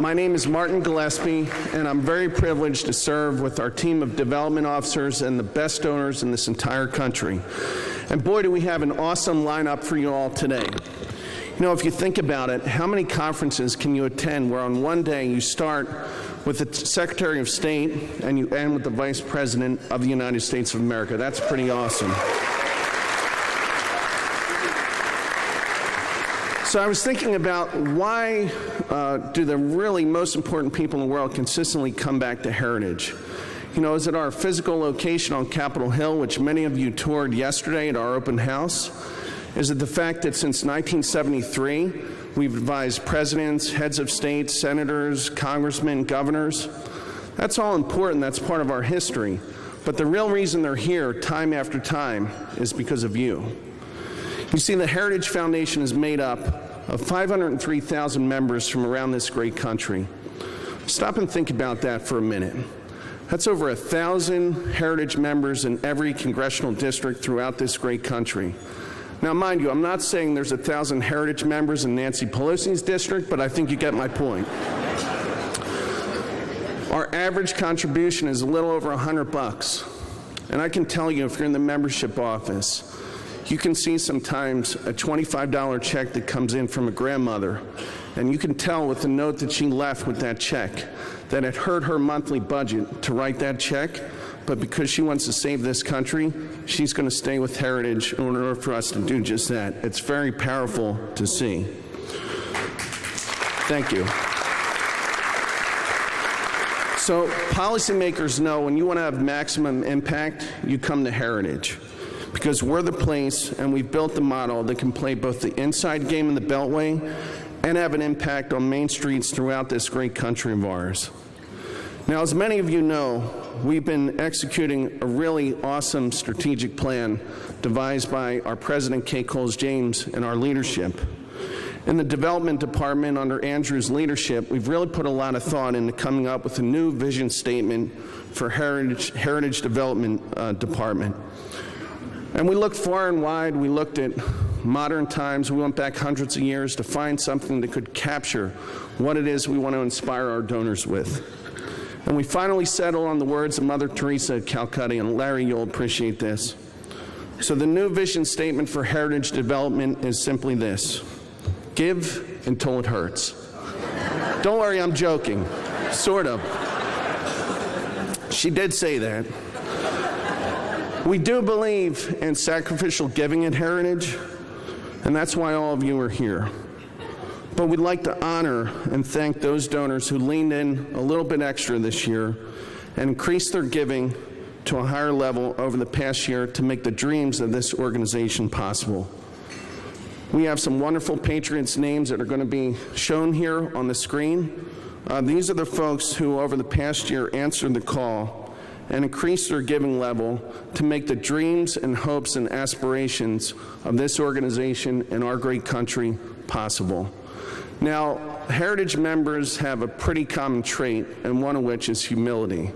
My name is Martin Gillespie, and I'm very privileged to serve with our team of development officers and the best donors in this entire country. And boy, do we have an awesome lineup for you all today. You know, if you think about it, how many conferences can you attend where on one day you start with the Secretary of State and you end with the Vice President of the United States of America? That's pretty awesome. So I was thinking about why do the really most important people in the world consistently come back to Heritage? You know, is it our physical location on Capitol Hill, which many of you toured yesterday at our open house? Is it the fact that since 1973, we've advised presidents, heads of states, senators, congressmen, governors? That's all important. That's part of our history. But the real reason they're here time after time is because of you. You see, the Heritage Foundation is made up of 503,000 members from around this great country. Stop and think about that for a minute. That's over 1,000 Heritage members in every congressional district throughout this great country. Now, mind you, I'm not saying there's 1,000 Heritage members in Nancy Pelosi's district, but I think you get my point. Our average contribution is a little over $100. And I can tell you, if you're in the membership office, you can see sometimes a $25 check that comes in from a grandmother, and you can tell with the note that she left with that check that it hurt her monthly budget to write that check, but because she wants to save this country, she's going to stay with Heritage in order for us to do just that. It's very powerful to see. Thank you. So policymakers know when you want to have maximum impact, you come to Heritage, because we're the place and we've built the model that can play both the inside game in the Beltway and have an impact on main streets throughout this great country of ours. Now, as many of you know, we've been executing a really awesome strategic plan devised by our President Kay Coles James and our leadership. In the development department under Andrew's leadership, we've really put a lot of thought into coming up with a new vision statement for Heritage Development Department. And we looked far and wide. We looked at modern times. We went back hundreds of years to find something that could capture what it is we want to inspire our donors with. And we finally settled on the words of Mother Teresa of Calcutta, and Larry, you'll appreciate this. So the new vision statement for Heritage Development is simply this: give until it hurts. Don't worry, I'm joking. Sort of. She did say that. We do believe in sacrificial giving at Heritage, and that's why all of you are here. But we'd like to honor and thank those donors who leaned in a little bit extra this year and increased their giving to a higher level over the past year to make the dreams of this organization possible. We have some wonderful Patriots' names that are going to be shown here on the screen. These are the folks who over the past year answered the call and increase their giving level to make the dreams and hopes and aspirations of this organization and our great country possible. Now, Heritage members have a pretty common trait, and one of which is humility.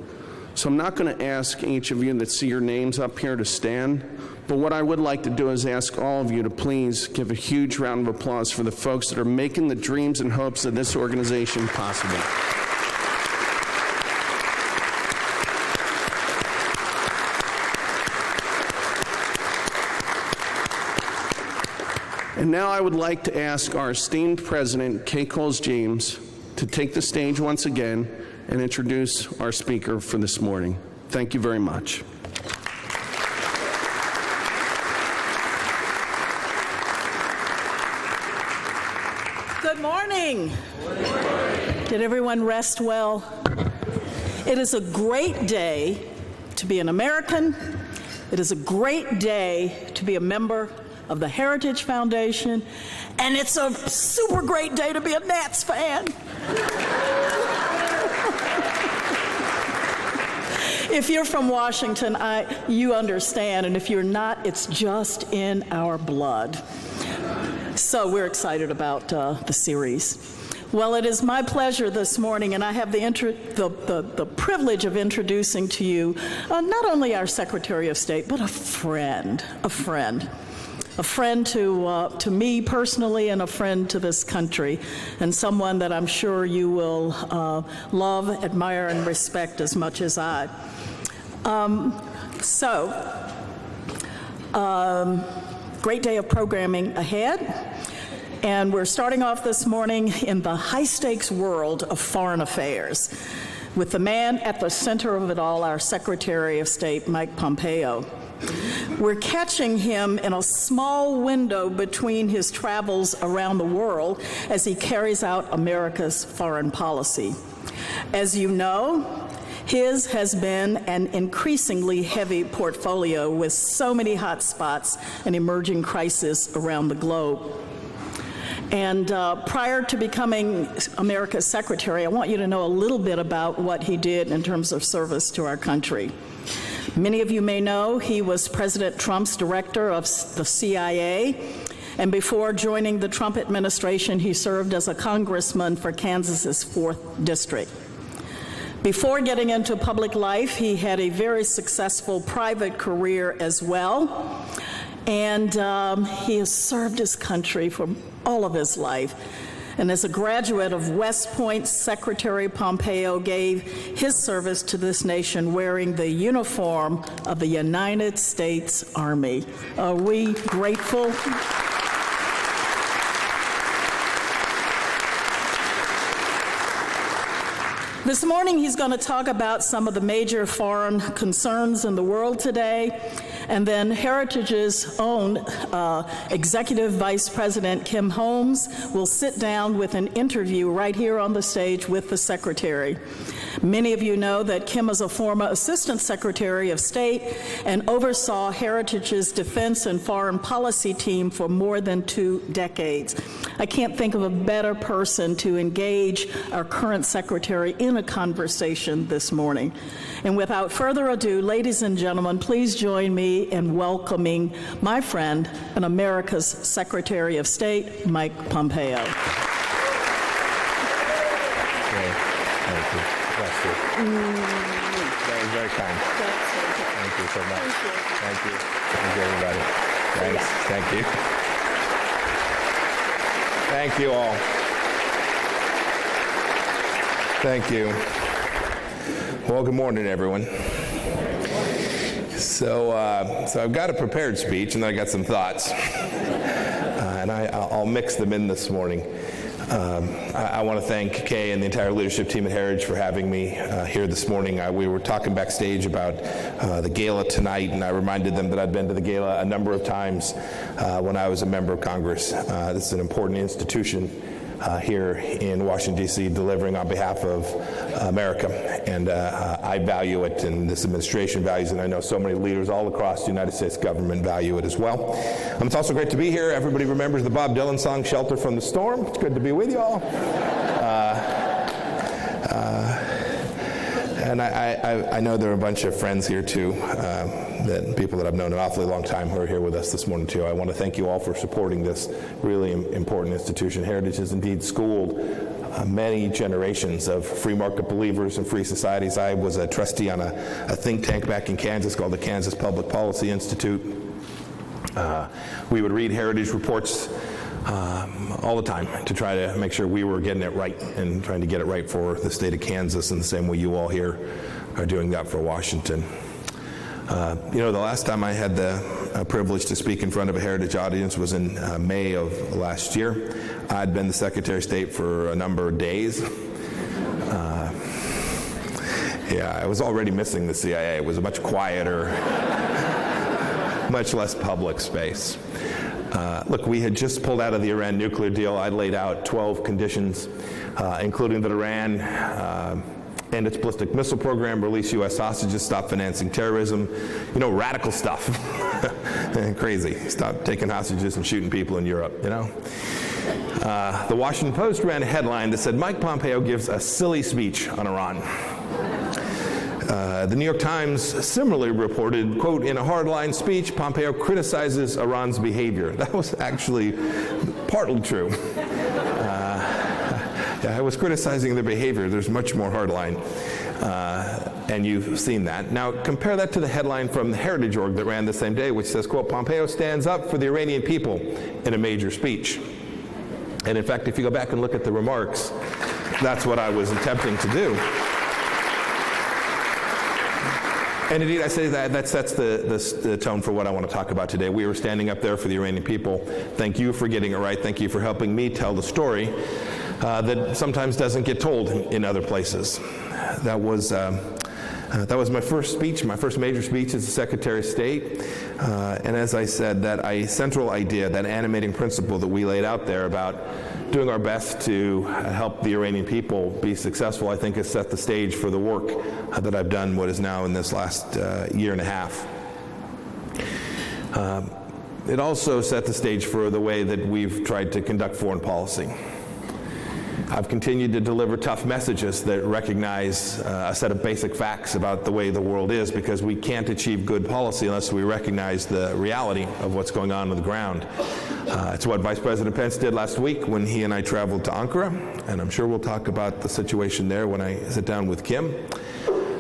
So I'm not going to ask each of you that see your names up here to stand, but what I would like to do is ask all of you to please give a huge round of applause for the folks that are making the dreams and hopes of this organization possible. And now I would like to ask our esteemed President, Kay Coles James, to take the stage once again and introduce our speaker for this morning. Thank you very much. Good morning. Did everyone rest well? It is a great day to be an American. It is a great day to be a member of the Heritage Foundation, and it's a super great day to be a Nats fan. If you're from Washington, you understand, and if you're not, it's just in our blood. So we're excited about the series. Well, it is my pleasure this morning, and I have the privilege of introducing to you not only our Secretary of State, but a friend. a friend to me personally and a friend to this country, and someone that I'm sure you will love, admire, and respect as much as I. Great day of programming ahead. And we're starting off this morning in the high-stakes world of foreign affairs with the man at the center of it all, our Secretary of State, Mike Pompeo. We're catching him in a small window between his travels around the world as he carries out America's foreign policy. As you know, his has been an increasingly heavy portfolio with so many hot spots and emerging crises around the globe. And prior to becoming America's secretary, I want you to know a little bit about what he did in terms of service to our country. Many of you may know he was President Trump's director of the CIA, and before joining the Trump administration, he served as a congressman for Kansas's 4th District. Before getting into public life, he had a very successful private career as well, and he has served his country for all of his life. And as a graduate of West Point, Secretary Pompeo gave his service to this nation wearing the uniform of the United States Army. Are we grateful? This morning, he's going to talk about some of the major foreign concerns in the world today, and then Heritage's own Executive Vice President Kim Holmes will sit down with an interview right here on the stage with the Secretary. Many of you know that Kim is a former Assistant Secretary of State and oversaw Heritage's defense and foreign policy team for more than 2 decades. I can't think of a better person to engage our current Secretary in a conversation this morning. And without further ado, ladies and gentlemen, please join me in welcoming my friend and America's Secretary of State, Mike Pompeo. Very, very kind. Thank you so much. Thank you. Thank you, everybody. Thanks. Thank you. Thank you all. Thank you. Well, good morning, everyone. So I've got a prepared speech, and then I got some thoughts, and I'll mix them in this morning. I want to thank Kay and the entire leadership team at Heritage for having me here this morning. We were talking backstage about the gala tonight, and I reminded them that I'd been to the gala a number of times when I was a member of Congress. This is an important institution here in Washington, D.C., delivering on behalf of America, and I value it, and this administration values it, and I know so many leaders all across the United States government value it as well. It's also great to be here. Everybody remembers the Bob Dylan song, Shelter from the Storm. It's good to be with you all. And I know there are a bunch of friends here, too, that people that I've known an awfully long time who are here with us this morning, too. I want to thank you all for supporting this really important institution. Heritage has indeed schooled many generations of free market believers and free societies. I was a trustee on a think tank back in Kansas called the Kansas Public Policy Institute. We would read Heritage reports all the time to try to make sure we were getting it right and trying to get it right for the state of Kansas in the same way you all here are doing that for Washington. The last time I had the privilege to speak in front of a Heritage audience was in May of last year. I'd been the Secretary of State for a number of days. I was already missing the CIA. It was a much quieter, much less public space. Look, we had just pulled out of the Iran nuclear deal. I laid out 12 conditions, including that Iran end its ballistic missile program, release U.S. hostages, stop financing terrorism, radical stuff. Crazy. Stop taking hostages and shooting people in Europe, The Washington Post ran a headline that said, Mike Pompeo gives a silly speech on Iran. The New York Times similarly reported, quote, in a hardline speech, Pompeo criticizes Iran's behavior. That was actually partly true. I was criticizing their behavior. There's much more hardline, and you've seen that. Now, compare that to the headline from the Heritage Org that ran the same day, which says, quote, Pompeo stands up for the Iranian people in a major speech. And in fact, if you go back and look at the remarks, that's what I was attempting to do. And indeed, I say that sets the tone for what I want to talk about today. We were standing up there for the Iranian people. Thank you for getting it right. Thank you for helping me tell the story that sometimes doesn't get told in other places. That was my first speech, my first major speech as the Secretary of State. And as I said, that central idea, that animating principle that we laid out there about doing our best to help the Iranian people be successful, I think has set the stage for the work that I've done what is now in this last year and a half. It also set the stage for the way that we've tried to conduct foreign policy. I've continued to deliver tough messages that recognize a set of basic facts about the way the world is, because we can't achieve good policy unless we recognize the reality of what's going on the ground. It's what Vice President Pence did last week when he and I traveled to Ankara, and I'm sure we'll talk about the situation there when I sit down with Kim.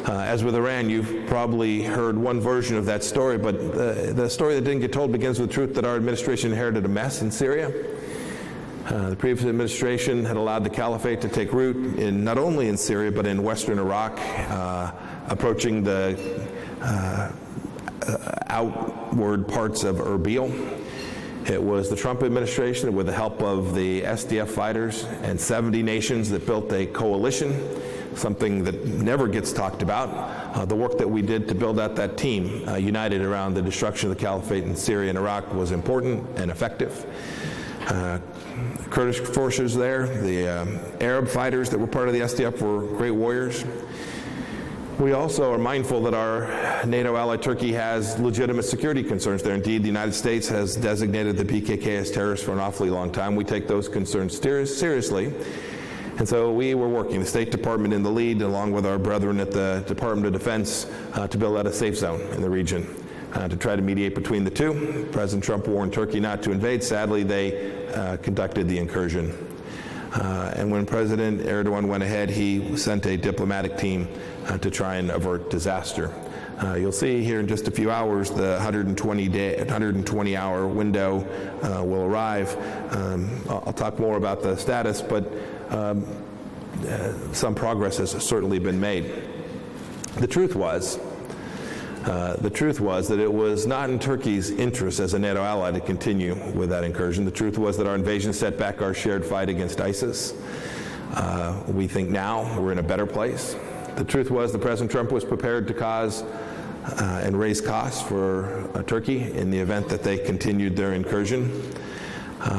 As with Iran, you've probably heard one version of that story, but the story that didn't get told begins with the truth that our administration inherited a mess in Syria. The previous administration had allowed the caliphate to take root not only in Syria, but in western Iraq, approaching the outward parts of Erbil. It was the Trump administration, with the help of the SDF fighters and 70 nations, that built a coalition, something that never gets talked about. The work that we did to build out that team, united around the destruction of the caliphate in Syria and Iraq, was important and effective. Kurdish forces there, the Arab fighters that were part of the SDF were great warriors. We also are mindful that our NATO ally Turkey has legitimate security concerns there. Indeed, the United States has designated the PKK as terrorists for an awfully long time. We take those concerns seriously. And so we were working, the State Department in the lead, along with our brethren at the Department of Defense, to build out a safe zone in the region, to try to mediate between the two. President Trump warned Turkey not to invade. Sadly, they conducted the incursion. And when President Erdogan went ahead, he sent a diplomatic team to try and avert disaster. You'll see here in just a few hours the 120-hour window will arrive. I'll talk more about the status, but some progress has certainly been made. The truth was that it was not in Turkey's interest as a NATO ally to continue with that incursion. The truth was that our invasion set back our shared fight against ISIS. We think now we're in a better place. The truth was that President Trump was prepared to cause and raise costs for Turkey in the event that they continued their incursion.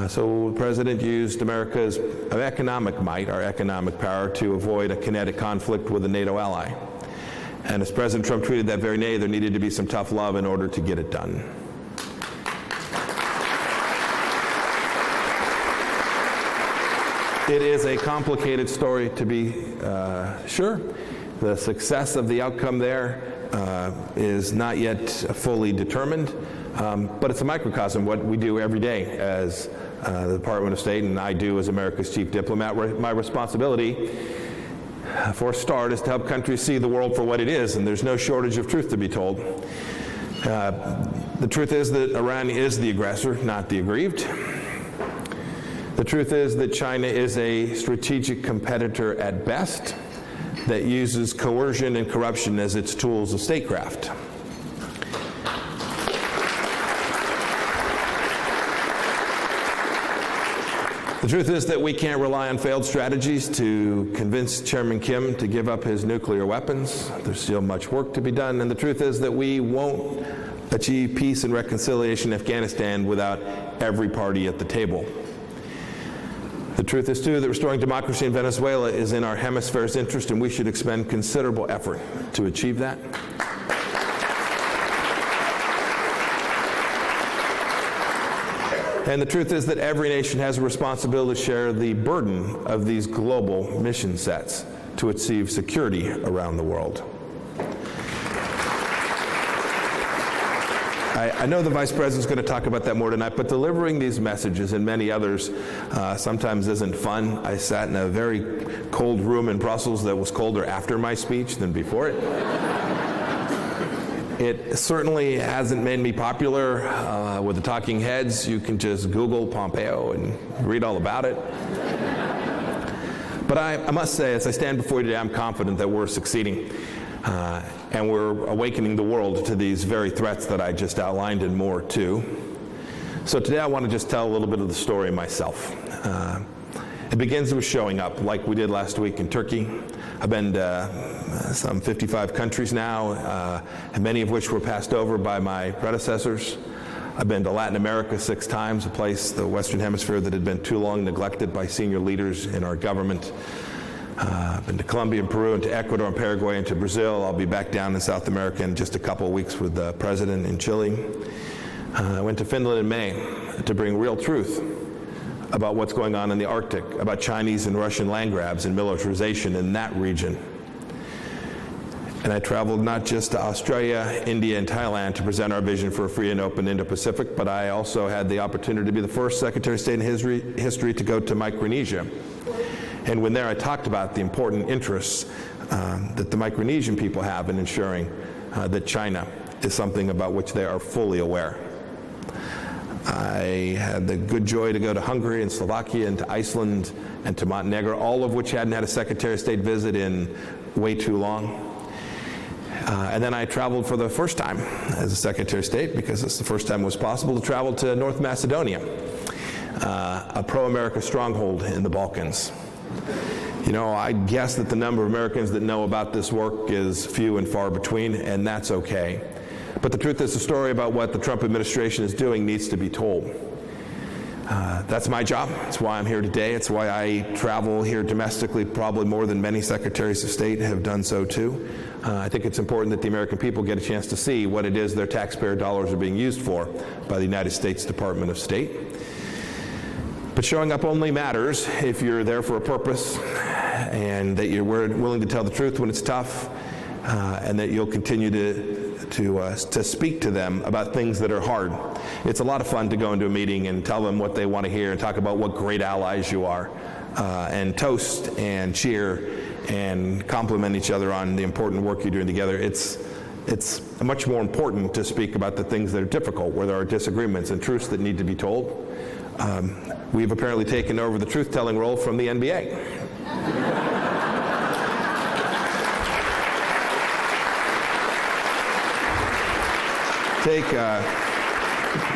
So the President used America's economic might, our economic power, to avoid a kinetic conflict with a NATO ally. And as President Trump tweeted that very day, there needed to be some tough love in order to get it done. It is a complicated story, to be sure. The success of the outcome there is not yet fully determined, but it's a microcosm of what we do every day as the Department of State, and I do as America's chief diplomat. My responsibility, for a start, is to help countries see the world for what it is, and there's no shortage of truth to be told. The truth is that Iran is the aggressor, not the aggrieved. The truth is that China is a strategic competitor at best that uses coercion and corruption as its tools of statecraft. The truth is that we can't rely on failed strategies to convince Chairman Kim to give up his nuclear weapons. There's still much work to be done. And the truth is that we won't achieve peace and reconciliation in Afghanistan without every party at the table. The truth is, too, that restoring democracy in Venezuela is in our hemisphere's interest, and we should expend considerable effort to achieve that. And the truth is that every nation has a responsibility to share the burden of these global mission sets to achieve security around the world. I know the Vice President's going to talk about that more tonight, but delivering these messages and many others sometimes isn't fun. I sat in a very cold room in Brussels that was colder after my speech than before it. It certainly hasn't made me popular with the talking heads. You can just Google Pompeo and read all about it. But I must say, as I stand before you today, I'm confident that we're succeeding. And we're awakening the world to these very threats that I just outlined and more too. So today I want to just tell a little bit of the story myself. It begins with showing up, like we did last week in Turkey. I've been to some 55 countries now, and many of which were passed over by my predecessors. I've been to Latin America 6 times, a place, the Western Hemisphere, that had been too long neglected by senior leaders in our government. I've been to Colombia and Peru and to Ecuador and Paraguay and to Brazil. I'll be back down in South America in just a couple of weeks with the President in Chile. I went to Finland in May to bring real truth about what's going on in the Arctic, about Chinese and Russian land grabs and militarization in that region. And I traveled not just to Australia, India, and Thailand to present our vision for a free and open Indo-Pacific, but I also had the opportunity to be the first Secretary of State in history to go to Micronesia. And when there, I talked about the important interests that the Micronesian people have in ensuring that China is something about which they are fully aware. I had the good joy to go to Hungary and Slovakia and to Iceland and to Montenegro, all of which hadn't had a Secretary of State visit in way too long. And then I traveled for the first time as a Secretary of State, because it's the first time it was possible, to travel to North Macedonia, a pro-America stronghold in the Balkans. You know, I guess that the number of Americans that know about this work is few and far between, and that's okay. But the truth is, the story about what the Trump administration is doing needs to be told. That's my job. It's why I'm here today. It's why I travel here domestically probably more than many secretaries of state have done so too. I think it's important that the American people get a chance to see what it is their taxpayer dollars are being used for by the United States Department of State. But showing up only matters if you're there for a purpose, and that you're willing to tell the truth when it's tough, and that you'll continue to speak to them about things that are hard. It's a lot of fun to go into a meeting and tell them what they want to hear and talk about what great allies you are, and toast and cheer and compliment each other on the important work you're doing together. It's much more important to speak about the things that are difficult, where there are disagreements and truths that need to be told. We've apparently taken over the truth-telling role from the NBA.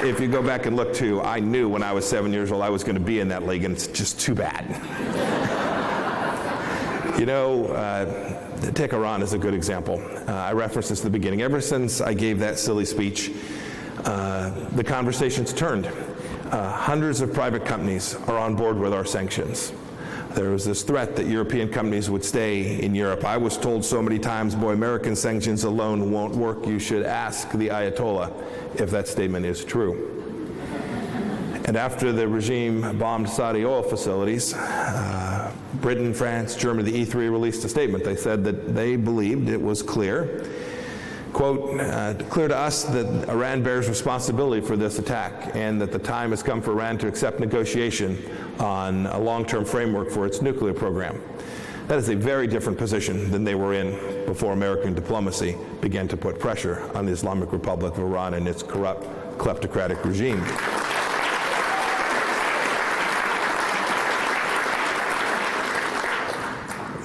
If you go back and look too, I knew when I was 7 years old I was going to be in that league, and it's just too bad. You know, take Iran as a good example. I referenced this at the beginning. Ever since I gave that silly speech, the conversation's turned. Hundreds of private companies are on board with our sanctions. There was this threat that European companies would stay in Europe. I was told so many times, boy, American sanctions alone won't work. You should ask the Ayatollah if that statement is true. And after the regime bombed Saudi oil facilities, Britain, France, Germany, the E3 released a statement. They said that they believed it was clear, quote, clear to us that Iran bears responsibility for this attack, and that the time has come for Iran to accept negotiation on a long-term framework for its nuclear program. That is a very different position than they were in before American diplomacy began to put pressure on the Islamic Republic of Iran and its corrupt, kleptocratic regime.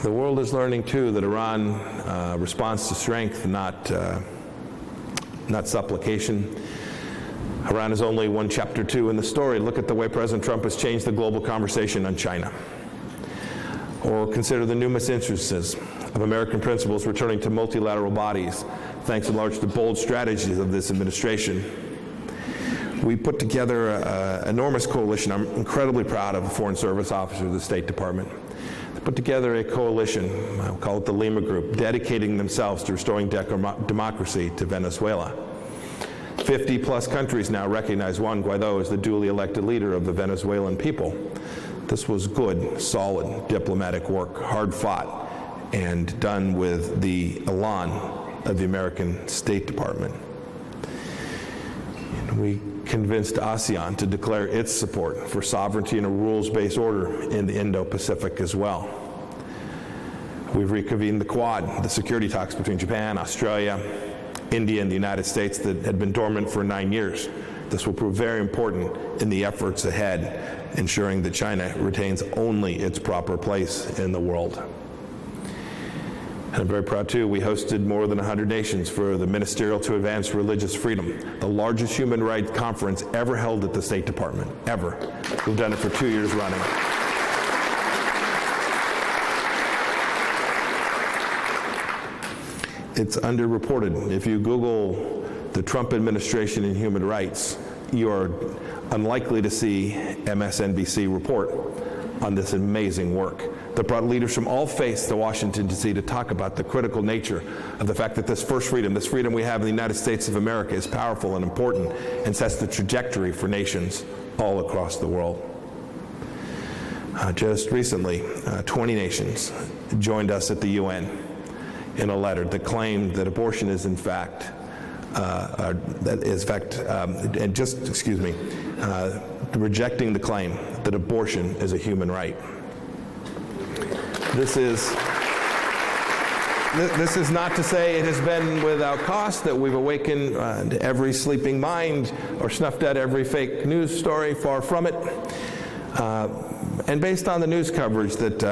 The world is learning, too, that Iran responds to strength, not supplication. Iran is only one chapter 2 in the story. Look at the way President Trump has changed the global conversation on China. Or consider the numerous instances of American principles returning to multilateral bodies, thanks in large to bold strategies of this administration. We put together an enormous coalition. I'm incredibly proud of the Foreign Service officers of the State Department. They put together a coalition, I'll call it the Lima Group, dedicating themselves to restoring democracy to Venezuela. 50-plus countries now recognize Juan Guaido as the duly elected leader of the Venezuelan people. This was good, solid diplomatic work, hard fought, and done with the elan of the American State Department. We convinced ASEAN to declare its support for sovereignty and a rules-based order in the Indo-Pacific as well. We've reconvened the Quad, the security talks between Japan, Australia, India, and the United States that had been dormant for 9 years. This will prove very important in the efforts ahead, ensuring that China retains only its proper place in the world. And I'm very proud, too, we hosted more than 100 nations for the Ministerial to Advance Religious Freedom, the largest human rights conference ever held at the State Department, ever. We've done it for 2 years running. It's underreported. If you Google the Trump administration and human rights, you are unlikely to see MSNBC report on this amazing work that brought leaders from all faiths to Washington, D.C. to talk about the critical nature of the fact that this freedom we have in the United States of America is powerful and important and sets the trajectory for nations all across the world. Just recently, 20 nations joined us at the UN in a letter that claimed that abortion is in fact, rejecting the claim that abortion is a human right. This is not to say it has been without cost, that we've awakened every sleeping mind or snuffed out every fake news story, far from it. And based on the news coverage that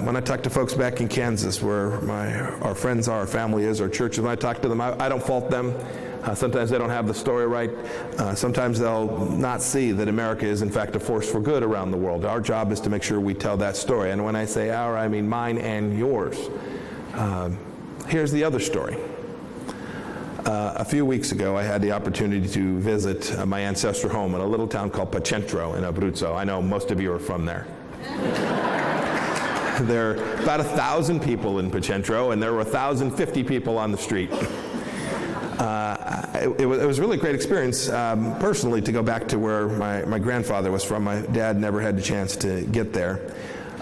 when I talk to folks back in Kansas where our friends are, our family is, our churches, when I talk to them, I don't fault them. Sometimes they don't have the story right. Sometimes they'll not see that America is in fact a force for good around the world. Our job is to make sure we tell that story. And when I say our, I mean mine and yours. Here's the other story. A few weeks ago, I had the opportunity to visit my ancestral home in a little town called Pompeo in Abruzzo. I know most of you are from there. There are about 1,000 people in Pompeo, and there were 1,050 people on the street. It was a really great experience, personally, to go back to where my grandfather was from. My dad never had the chance to get there.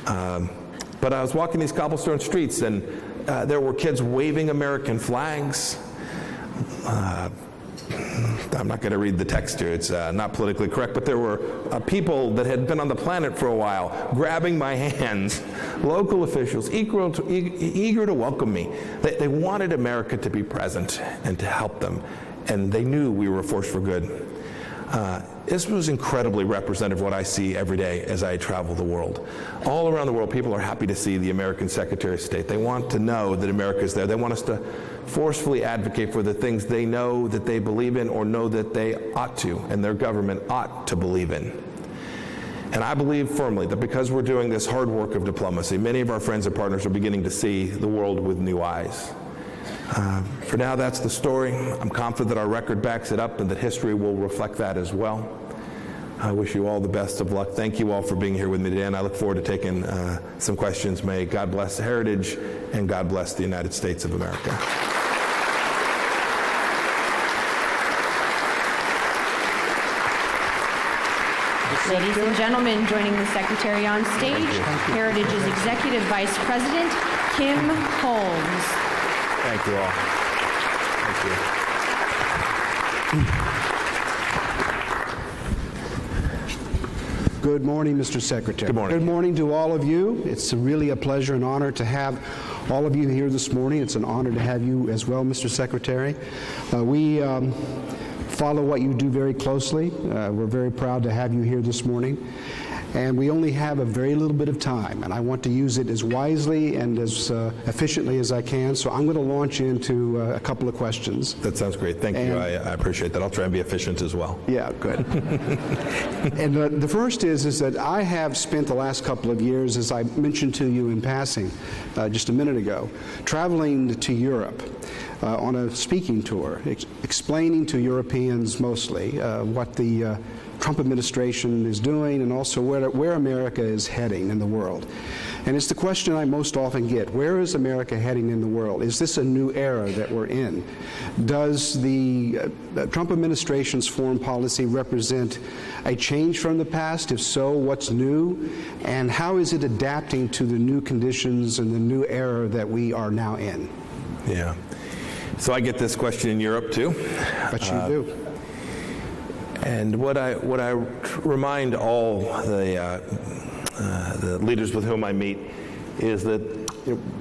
But I was walking these cobblestone streets, and there were kids waving American flags. I'm not going to read the text here, it's not politically correct, but there were people that had been on the planet for a while grabbing my hands, local officials eager to welcome me. They wanted America to be present and to help them, and they knew we were a force for good. This was incredibly representative of what I see every day as I travel the world. All around the world, people are happy to see the American Secretary of State. They want to know that America is there. They want us to forcefully advocate for the things they know that they believe in or know that they ought to, and their government ought to believe in. And I believe firmly that because we're doing this hard work of diplomacy, many of our friends and partners are beginning to see the world with new eyes. For now, that's the story. I'm confident that our record backs it up and that history will reflect that as well. I wish you all the best of luck. Thank you all for being here with me today, and I look forward to taking some questions. May God bless Heritage, and God bless the United States of America. Ladies and gentlemen, joining the Secretary on stage, Heritage's Executive Vice President, Kim Holmes. Thank you all. Thank you. Good morning, Mr. Secretary. Good morning. Good morning to all of you. It's really a pleasure and honor to have all of you here this morning. It's an honor to have you as well, Mr. Secretary. We follow what you do very closely. We're very proud to have you here this morning. And we only have a very little bit of time, and I want to use it as wisely and as efficiently as I can, so I'm going to launch into a couple of questions. That sounds great. Thank you. I appreciate that. I'll try and be efficient as well. Yeah, good. And the first is that I have spent the last couple of years, as I mentioned to you in passing just a minute ago, traveling to Europe on a speaking tour, explaining to Europeans mostly what the Trump administration is doing and also where America is heading in the world. And it's the question I most often get: where is America heading in the world? Is this a new era that we're in? Does the Trump administration's foreign policy represent a change from the past? If so, what's new? And how is it adapting to the new conditions and the new era that we are now in? Yeah. So I get this question in Europe too. But you do. And what I remind all the leaders with whom I meet is that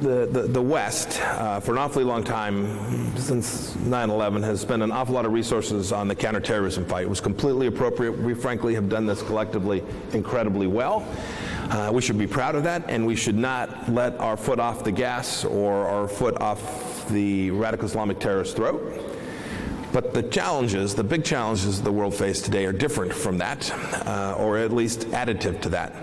the West, for an awfully long time, since 9/11, has spent an awful lot of resources on the counterterrorism fight. It was completely appropriate. We frankly have done this collectively incredibly well. We should be proud of that, and we should not let our foot off the gas or our foot off the radical Islamic terrorist throat. But the challenges, the big challenges the world faces today are different from that, or at least additive to that.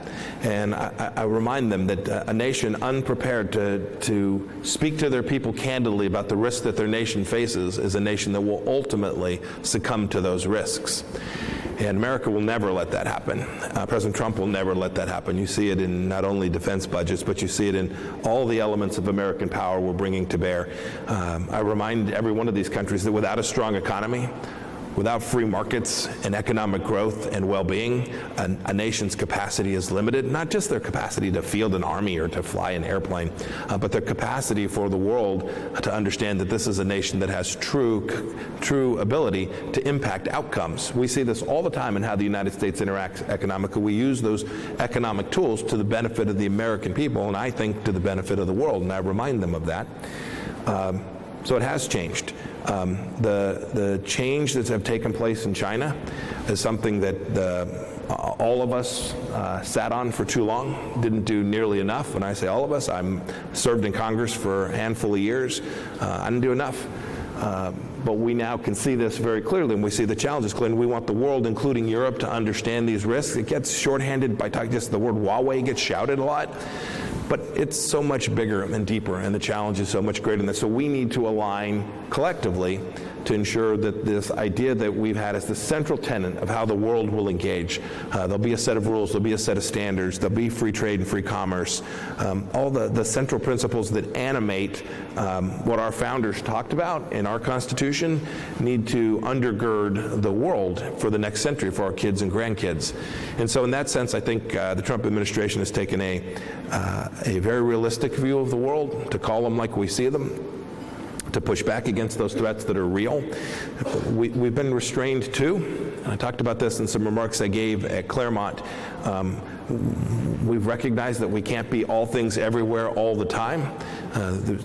And I remind them that a nation unprepared to speak to their people candidly about the risks that their nation faces is a nation that will ultimately succumb to those risks. And America will never let that happen. President Trump will never let that happen. You see it in not only defense budgets, but you see it in all the elements of American power we're bringing to bear. I remind every one of these countries that without a strong economy, without free markets and economic growth and well-being, a nation's capacity is limited, not just their capacity to field an army or to fly an airplane, but their capacity for the world to understand that this is a nation that has true ability to impact outcomes. We see this all the time in how the United States interacts economically. We use those economic tools to the benefit of the American people, and I think to the benefit of the world, and I remind them of that. So it has changed. The change that have taken place in China is something that all of us sat on for too long, didn't do nearly enough. When I say all of us, I'm served in Congress for a handful of years. I didn't do enough. But we now can see this very clearly, and we see the challenges clearly. We want the world, including Europe, to understand these risks. It gets shorthanded by talking, just the word Huawei gets shouted a lot. But it's so much bigger and deeper, and the challenge is so much greater than that. So we need to align collectively to ensure that this idea that we've had as the central tenet of how the world will engage. There'll be a set of rules, there'll be a set of standards, there'll be free trade and free commerce. All the central principles that animate what our founders talked about in our Constitution need to undergird the world for the next century, for our kids and grandkids. And so in that sense, I think the Trump administration has taken a very realistic view of the world, to call them like we see them, to push back against those threats that are real. We've been restrained too. I talked about this in some remarks I gave at Claremont. We've recognized that we can't be all things everywhere all the time.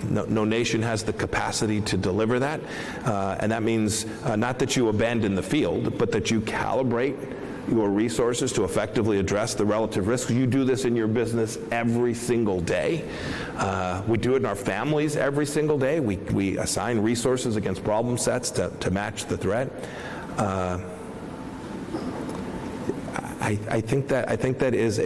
No nation has the capacity to deliver that. And that means not that you abandon the field, but that you calibrate your resources to effectively address the relative risks. You do this in your business every single day. We do it in our families every single day. We assign resources against problem sets to match the threat. I think that is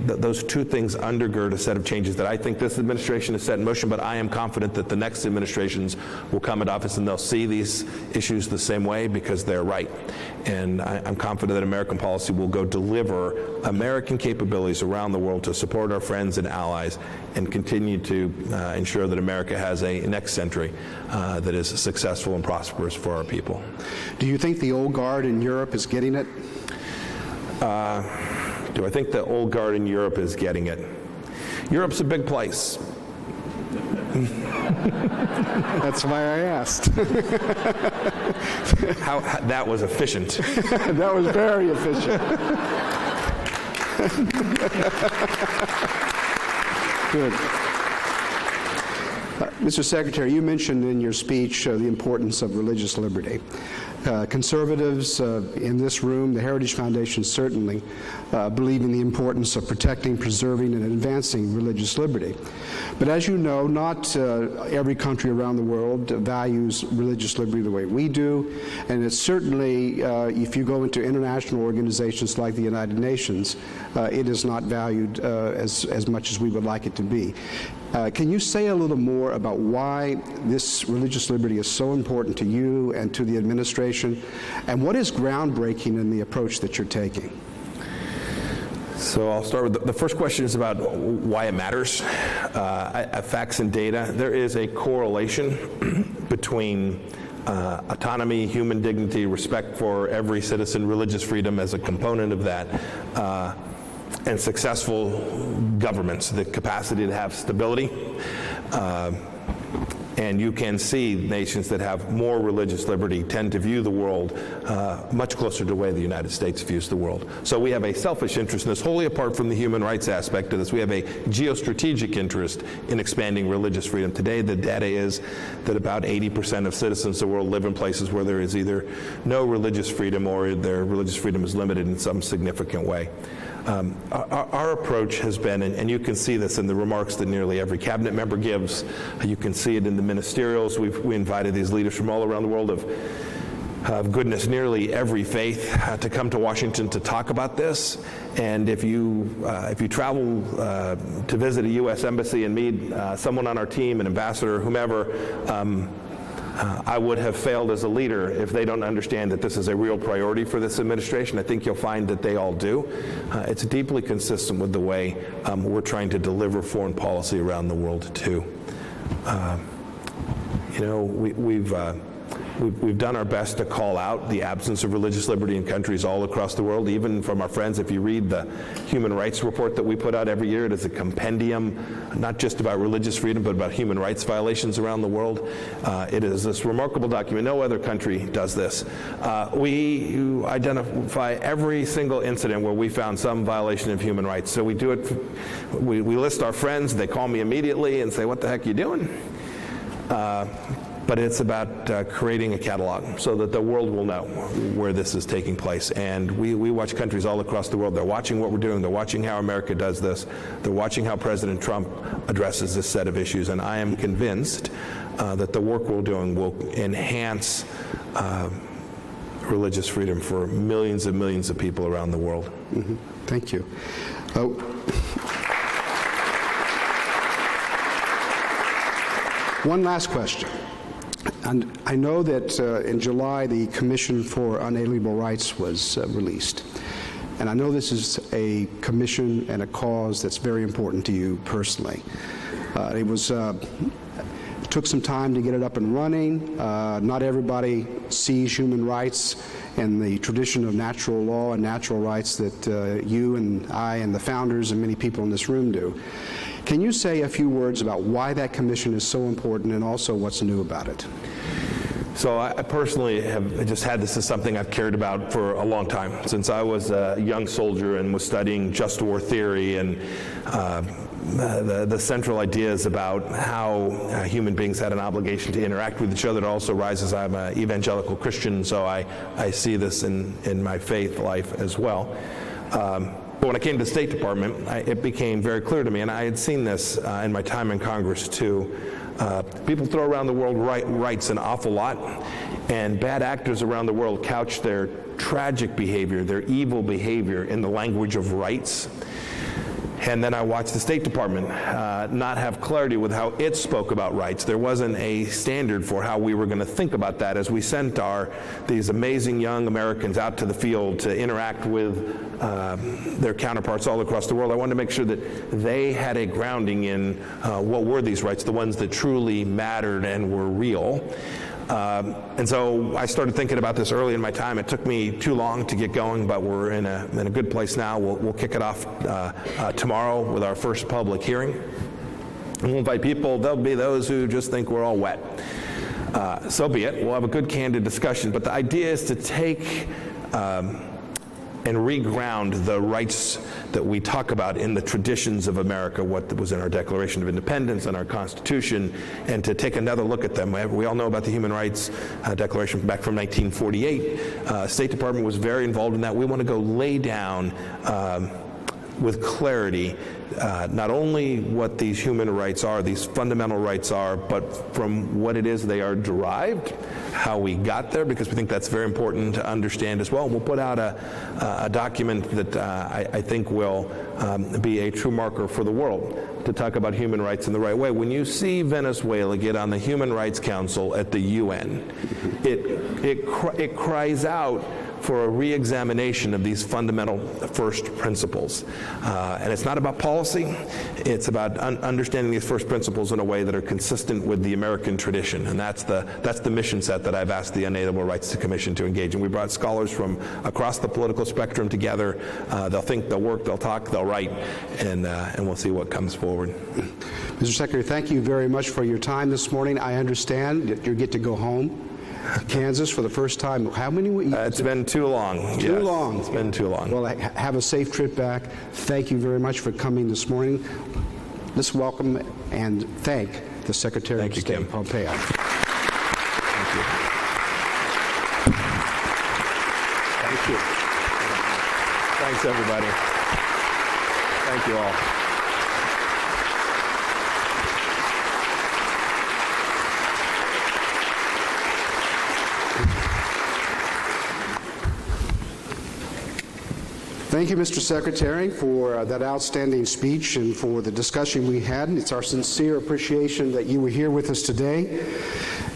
those two things undergird a set of changes that I think this administration has set in motion, but I am confident that the next administrations will come into office and they'll see these issues the same way because they're right. And I'm confident that American policy will go deliver American capabilities around the world to support our friends and allies and continue to ensure that America has a next century that is successful and prosperous for our people. Do you think the old guard in Europe is getting it? Do I think the old guard in Europe is getting it? Europe's a big place. That's why I asked. How that was efficient. That was very efficient. Good. Mr. Secretary, you mentioned in your speech the importance of religious liberty. Conservatives in this room, the Heritage Foundation certainly, believe in the importance of protecting, preserving, and advancing religious liberty. But as you know, not every country around the world values religious liberty the way we do, and it's certainly, if you go into international organizations like the United Nations, it is not valued as much as we would like it to be. Can you say a little more about why this religious liberty is so important to you and to the administration, and what is groundbreaking in the approach that you're taking? So I'll start with the first question is about why it matters. Facts and data. There is a correlation between autonomy, human dignity, respect for every citizen, religious freedom as a component of that, and successful governments, the capacity to have stability, And you can see nations that have more religious liberty tend to view the world much closer to the way the United States views the world. So we have a selfish interest in this, wholly apart from the human rights aspect of this. We have a geostrategic interest in expanding religious freedom. Today, the data is that about 80% of citizens of the world live in places where there is either no religious freedom or their religious freedom is limited in some significant way. Our approach has been, and you can see this in the remarks that nearly every cabinet member gives, you can see it in the ministerials. We invited these leaders from all around the world of goodness, nearly every faith to come to Washington to talk about this. And if you travel to visit a U.S. embassy and meet someone on our team, an ambassador, whomever, I would have failed as a leader if they don't understand that this is a real priority for this administration. I think you'll find that they all do. It's deeply consistent with the way we're trying to deliver foreign policy around the world, too. We've done our best to call out the absence of religious liberty in countries all across the world, even from our friends. If you read the human rights report that we put out every year, it is a compendium, not just about religious freedom, but about human rights violations around the world. It is this remarkable document. No other country does this. We identify every single incident where we found some violation of human rights. So we do it, we list our friends, they call me immediately and say, "What the heck are you doing?" But it's about creating a catalog so that the world will know where this is taking place. And we watch countries all across the world. They're watching what we're doing. They're watching how America does this. They're watching how President Trump addresses this set of issues. And I am convinced that the work we're doing will enhance religious freedom for millions and millions of people around the world. Mm-hmm. Thank you. One last question. And I know that in July, the Commission for Unalienable Rights was released. And I know this is a commission and a cause that's very important to you personally. It took some time to get it up and running. Not everybody sees human rights and the tradition of natural law and natural rights that you and I and the founders and many people in this room do. Can you say a few words about why that commission is so important and also what's new about it? So I personally have just had this as something I've cared about for a long time, since I was a young soldier and was studying just war theory and the central ideas about how human beings had an obligation to interact with each other. It also rises. I'm an evangelical Christian, so I see this in my faith life as well. But when I came to the State Department, it became very clear to me, and I had seen this in my time in Congress too. People throw around the world rights an awful lot, and bad actors around the world couch their tragic behavior, their evil behavior in the language of rights. And then I watched the State Department not have clarity with how it spoke about rights. There wasn't a standard for how we were going to think about that as we sent these amazing young Americans out to the field to interact with their counterparts all across the world. I wanted to make sure that they had a grounding in what were these rights, the ones that truly mattered and were real. And so I started thinking about this early in my time. It took me too long to get going, but we're in a good place now. We'll kick it off tomorrow with our first public hearing. And we'll invite people. There'll be those who just think we're all wet. So be it. We'll have a good, candid discussion. But the idea is to take and reground the rights that we talk about in the traditions of America, what was in our Declaration of Independence and our Constitution, and to take another look at them. We all know about the Human Rights Declaration back from 1948. State Department was very involved in that. We want to go lay down with clarity not only what these human rights are, these fundamental rights are, but from what it is they are derived, how we got there, because we think that's very important to understand as well. We'll put out a document that I think will be a true marker for the world to talk about human rights in the right way. When you see Venezuela get on the Human Rights Council at the UN, it cries out for a re-examination of these fundamental first principles. And it's not about policy, it's about understanding these first principles in a way that are consistent with the American tradition. And that's the mission set that I've asked the Unalienable Rights Commission to engage in. We brought scholars from across the political spectrum together. They'll think, they'll work, they'll talk, they'll write, and we'll see what comes forward. Mr. Secretary, thank you very much for your time this morning. I understand that you get to go home to Kansas for the first time. How many weeks? It's been too long. Too yes. long. It's been too long. Well, have a safe trip back. Thank you very much for coming this morning. Let's welcome and thank the Secretary of State, Kim. Pompeo. Thank you. Thank you. Thanks, everybody. Thank you all. Thank you, Mr. Secretary, for that outstanding speech and for the discussion we had. It's our sincere appreciation that you were here with us today.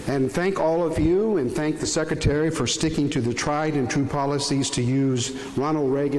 And thank all of you, and thank the Secretary for sticking to the tried and true policies, to use Ronald Reagan